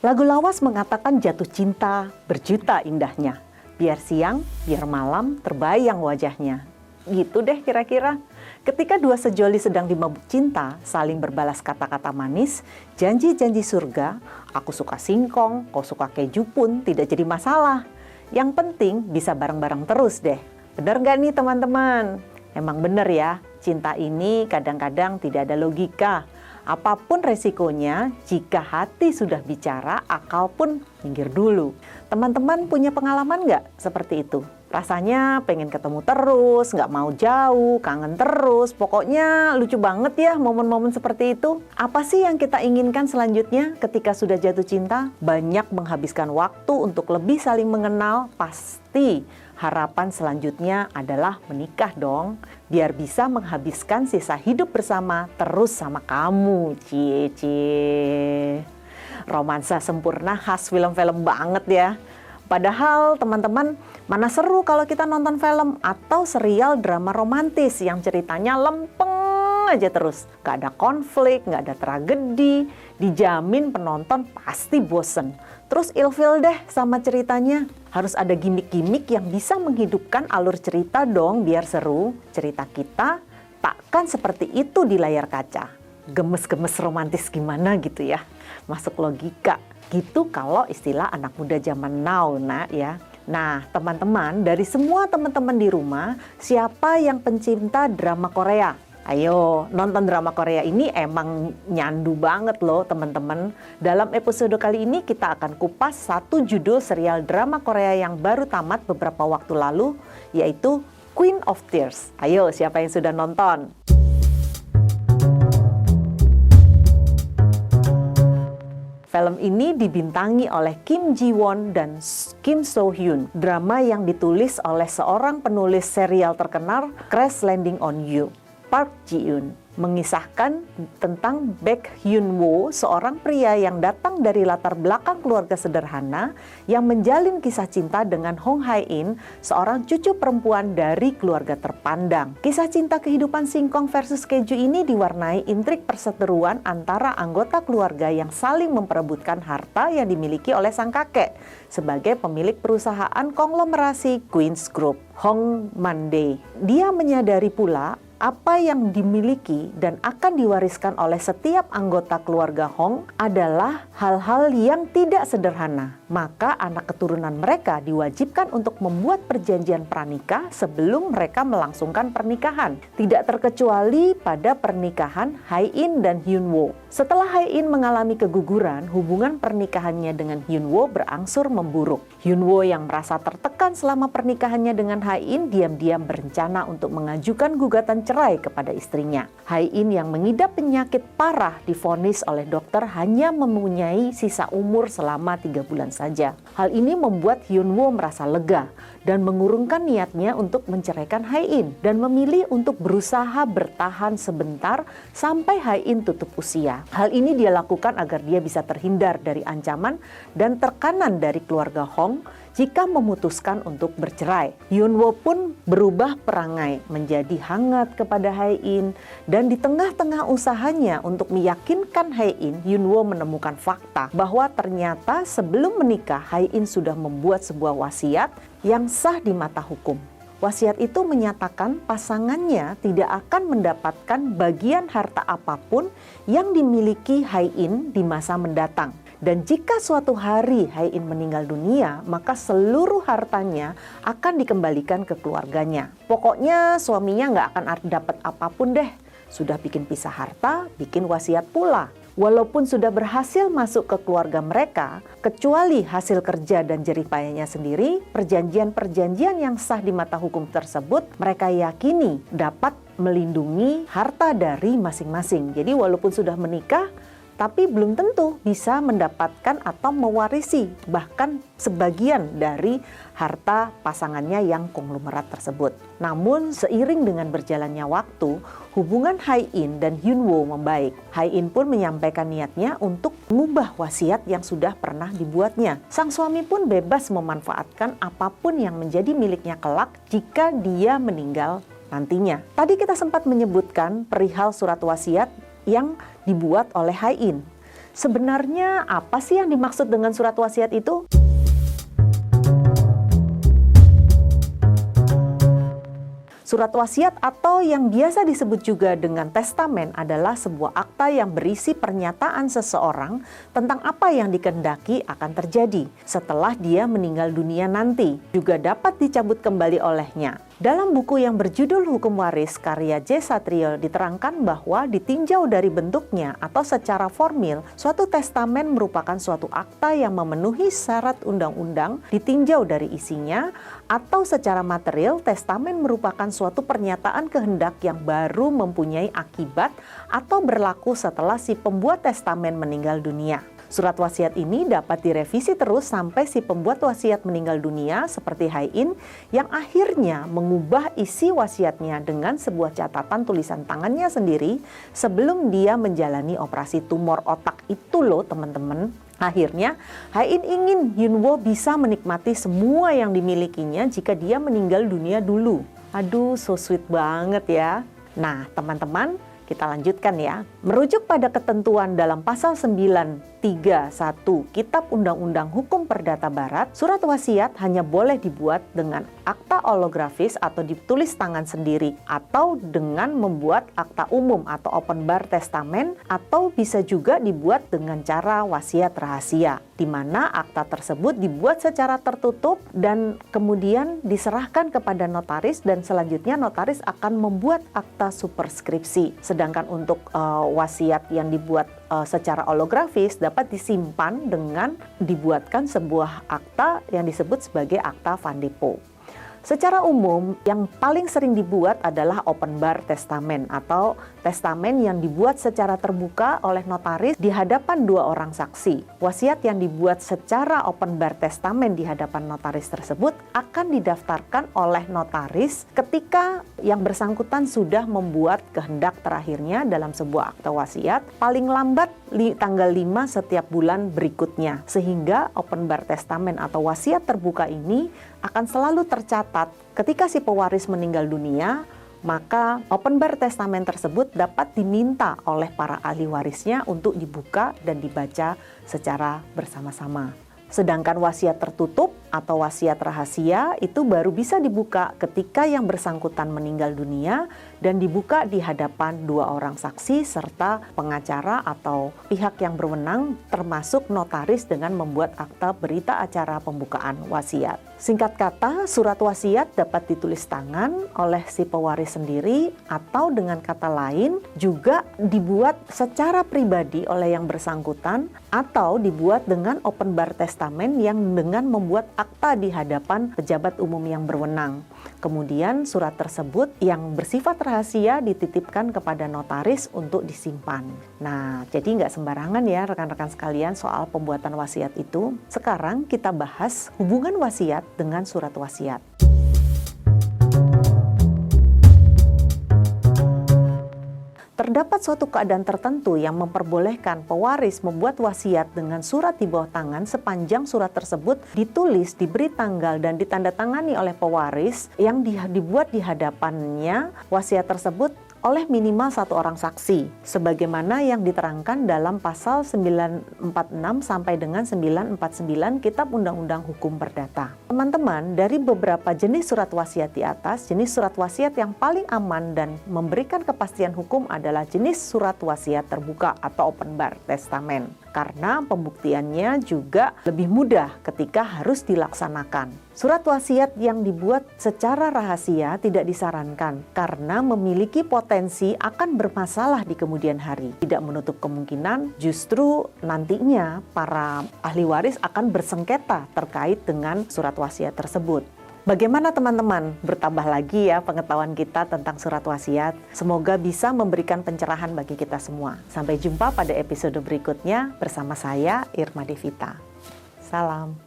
Lagu lawas mengatakan jatuh cinta berjuta indahnya. Biar siang, biar malam terbayang wajahnya. Gitu deh kira-kira. Ketika dua sejoli sedang dimabuk cinta, saling berbalas kata-kata manis, janji-janji surga, aku suka singkong, kau suka keju pun tidak jadi masalah. Yang penting bisa bareng-bareng terus deh. Bener gak nih teman-teman? Emang bener ya, cinta ini kadang-kadang tidak ada logika. Apapun resikonya, jika hati sudah bicara, akal pun minggir dulu. Teman-teman punya pengalaman nggak seperti itu? Rasanya pengen ketemu terus, nggak mau jauh, kangen terus. Pokoknya lucu banget ya momen-momen seperti itu. Apa sih yang kita inginkan selanjutnya ketika sudah jatuh cinta? Banyak menghabiskan waktu untuk lebih saling mengenal, pasti. Harapan selanjutnya adalah menikah dong, biar bisa menghabiskan sisa hidup bersama terus sama kamu. Cie. Romansa sempurna khas film-film banget ya. Padahal teman-teman, mana seru kalau kita nonton film atau serial drama romantis yang ceritanya lempeng aja terus. Gak ada konflik, gak ada tragedi, dijamin penonton pasti bosen. Terus ilfil deh sama ceritanya. Harus ada gimmick-gimmick yang bisa menghidupkan alur cerita dong biar seru. Cerita kita takkan seperti itu di layar kaca. Gemes-gemes romantis gimana gitu ya. Masuk logika. Gitu kalau istilah anak muda zaman now ya. Nah teman-teman, dari semua teman-teman di rumah, siapa yang pencinta drama Korea? Ayo nonton drama Korea ini emang nyandu banget loh teman-teman. Dalam episode kali ini kita akan kupas satu judul serial drama Korea yang baru tamat beberapa waktu lalu, yaitu Queen of Tears. Ayo siapa yang sudah nonton? Film ini dibintangi oleh Kim Ji Won dan Kim So Hyun. Drama yang ditulis oleh seorang penulis serial terkenal Crash Landing on You, Park Ji Yoon, mengisahkan tentang Baek Hyun Woo, seorang pria yang datang dari latar belakang keluarga sederhana yang menjalin kisah cinta dengan Hong Hae In, seorang cucu perempuan dari keluarga terpandang. Kisah cinta kehidupan singkong versus keju ini diwarnai intrik perseteruan antara anggota keluarga yang saling memperebutkan harta yang dimiliki oleh sang kakek sebagai pemilik perusahaan konglomerasi Queen's Group, Hong Man-dae. Dia menyadari pula apa yang dimiliki dan akan diwariskan oleh setiap anggota keluarga Hong adalah hal-hal yang tidak sederhana. Maka anak keturunan mereka diwajibkan untuk membuat perjanjian pranikah sebelum mereka melangsungkan pernikahan. Tidak terkecuali pada pernikahan Hae In dan Hyun Woo. Setelah Hae In mengalami keguguran, hubungan pernikahannya dengan Hyun Woo berangsur memburuk. Hyun Woo yang merasa tertekan selama pernikahannya dengan Hae In diam-diam berencana untuk mengajukan gugatan cerai kepada istrinya. Hae In yang mengidap penyakit parah divonis oleh dokter hanya mempunyai sisa umur selama 3 bulan saja. Hal ini membuat Hyun Woo merasa lega dan mengurungkan niatnya untuk menceraikan Hae In dan memilih untuk berusaha bertahan sebentar sampai Hae In tutup usia. Hal ini dia lakukan agar dia bisa terhindar dari ancaman dan tekanan dari keluarga Hong jika memutuskan untuk bercerai. Hyun Woo pun berubah perangai menjadi hangat kepada Hae In, dan di tengah-tengah usahanya untuk meyakinkan Hae In, Hyun Woo menemukan fakta bahwa ternyata sebelum menikah Hae In sudah membuat sebuah wasiat yang sah di mata hukum. Wasiat itu menyatakan pasangannya tidak akan mendapatkan bagian harta apapun yang dimiliki Hae In di masa mendatang. Dan jika suatu hari Hae In meninggal dunia, maka seluruh hartanya akan dikembalikan ke keluarganya. Pokoknya suaminya nggak akan dapat apapun deh. Sudah bikin pisah harta, bikin wasiat pula. Walaupun sudah berhasil masuk ke keluarga mereka, kecuali hasil kerja dan jerih payahnya sendiri, perjanjian-perjanjian yang sah di mata hukum tersebut mereka yakini dapat melindungi harta dari masing-masing. Jadi walaupun sudah menikah, tapi belum tentu bisa mendapatkan atau mewarisi bahkan sebagian dari harta pasangannya yang konglomerat tersebut. Namun seiring dengan berjalannya waktu, hubungan Hae In dan Hyun Woo membaik. Hae In pun menyampaikan niatnya untuk mengubah wasiat yang sudah pernah dibuatnya. Sang suami pun bebas memanfaatkan apapun yang menjadi miliknya kelak jika dia meninggal nantinya. Tadi kita sempat menyebutkan perihal surat wasiat yang dibuat oleh Hae In. Sebenarnya apa sih yang dimaksud dengan surat wasiat itu? Surat wasiat atau yang biasa disebut juga dengan testamen adalah sebuah akta yang berisi pernyataan seseorang tentang apa yang dikehendaki akan terjadi setelah dia meninggal dunia nanti, juga dapat dicabut kembali olehnya. Dalam buku yang berjudul Hukum Waris karya J. Satrio diterangkan bahwa ditinjau dari bentuknya atau secara formil, suatu testamen merupakan suatu akta yang memenuhi syarat undang-undang ditinjau dari isinya, atau secara material, testamen merupakan suatu pernyataan kehendak yang baru mempunyai akibat atau berlaku setelah si pembuat testamen meninggal dunia. Surat wasiat ini dapat direvisi terus sampai si pembuat wasiat meninggal dunia seperti Hai-In yang akhirnya mengubah isi wasiatnya dengan sebuah catatan tulisan tangannya sendiri sebelum dia menjalani operasi tumor otak itu loh teman-teman. Akhirnya, Hai-In ingin Yunwo bisa menikmati semua yang dimilikinya jika dia meninggal dunia dulu. Aduh, so sweet banget ya. Nah, teman-teman, kita lanjutkan ya. Merujuk pada ketentuan dalam pasal 931 Kitab Undang-Undang Hukum Perdata Barat, surat wasiat hanya boleh dibuat dengan akta holografis atau ditulis tangan sendiri, atau dengan membuat akta umum atau open bar testamen, atau bisa juga dibuat dengan cara wasiat rahasia, di mana akta tersebut dibuat secara tertutup dan kemudian diserahkan kepada notaris, dan selanjutnya notaris akan membuat akta superskripsi. Sedangkan untuk wasiat yang dibuat secara holografis dapat disimpan dengan dibuatkan sebuah akta yang disebut sebagai akta Van Depot. Secara umum, yang paling sering dibuat adalah open bar testamen atau testamen yang dibuat secara terbuka oleh notaris di hadapan dua orang saksi. Wasiat yang dibuat secara open bar testamen di hadapan notaris tersebut akan didaftarkan oleh notaris ketika yang bersangkutan sudah membuat kehendak terakhirnya dalam sebuah akta wasiat paling lambat tanggal 5 setiap bulan berikutnya. Sehingga open bar testamen atau wasiat terbuka ini akan selalu tercatat ketika si pewaris meninggal dunia, maka open bar testamen tersebut dapat diminta oleh para ahli warisnya untuk dibuka dan dibaca secara bersama-sama. Sedangkan wasiat tertutup atau wasiat rahasia itu baru bisa dibuka ketika yang bersangkutan meninggal dunia dan dibuka di hadapan dua orang saksi serta pengacara atau pihak yang berwenang termasuk notaris dengan membuat akta berita acara pembukaan wasiat. Singkat kata, surat wasiat dapat ditulis tangan oleh si pewaris sendiri atau dengan kata lain juga dibuat secara pribadi oleh yang bersangkutan atau dibuat dengan open bar testamen yang dengan membuat akta di hadapan pejabat umum yang berwenang. Kemudian surat tersebut yang bersifat rahasia dititipkan kepada notaris untuk disimpan. Nah, jadi nggak sembarangan ya rekan-rekan sekalian soal pembuatan wasiat itu. Sekarang kita bahas hubungan wasiat dengan surat wasiat. Terdapat suatu keadaan tertentu yang memperbolehkan pewaris membuat wasiat dengan surat di bawah tangan sepanjang surat tersebut ditulis, diberi tanggal, dan ditandatangani oleh pewaris yang dibuat di hadapannya wasiat tersebut oleh minimal satu orang saksi, sebagaimana yang diterangkan dalam pasal 946 sampai dengan 949 Kitab Undang-Undang Hukum Perdata. Teman-teman, dari beberapa jenis surat wasiat di atas, jenis surat wasiat yang paling aman dan memberikan kepastian hukum adalah jenis surat wasiat terbuka atau open bar testamen, karena pembuktiannya juga lebih mudah ketika harus dilaksanakan. Surat wasiat yang dibuat secara rahasia tidak disarankan karena memiliki potensi akan bermasalah di kemudian hari. Tidak menutup kemungkinan justru nantinya para ahli waris akan bersengketa terkait dengan surat wasiat tersebut. Bagaimana teman-teman? Bertambah lagi ya pengetahuan kita tentang surat wasiat. Semoga bisa memberikan pencerahan bagi kita semua. Sampai jumpa pada episode berikutnya bersama saya Irma Devita. Salam.